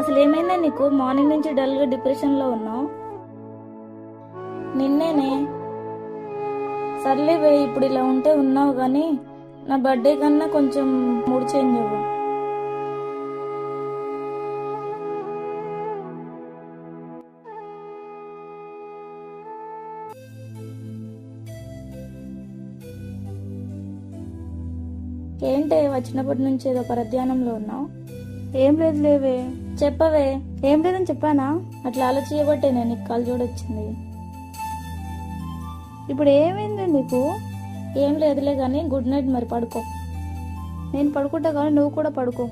అసలు ఏమైందా నీకు? మార్నింగ్ నుంచి డల్గా డిప్రెషన్లో ఉన్నావు. నిన్నేనే. సర్లేవే, ఇప్పుడు ఇలా ఉంటే ఉన్నావు కానీ నా బర్త్డే కన్నా కొంచెం మూడ్ చేంజ్ అవ్వు. ఏంటే వచ్చినప్పటి నుంచి ఏదో పరధ్యానంలో ఉన్నావు? ఏం లేదు లేవే. చెప్పవే. ఏం లేదని చెప్పానా? అట్లా ఆలోచించబట్టే నేను నీకు కాల్ చూడొచ్చింది. ఇప్పుడు ఏమైంది నీకు? ఏం లేదులే కానీ గుడ్ నైట్, మరి పడుకో. నేను పడుకుంటా కానీ నువ్వు కూడా పడుకో.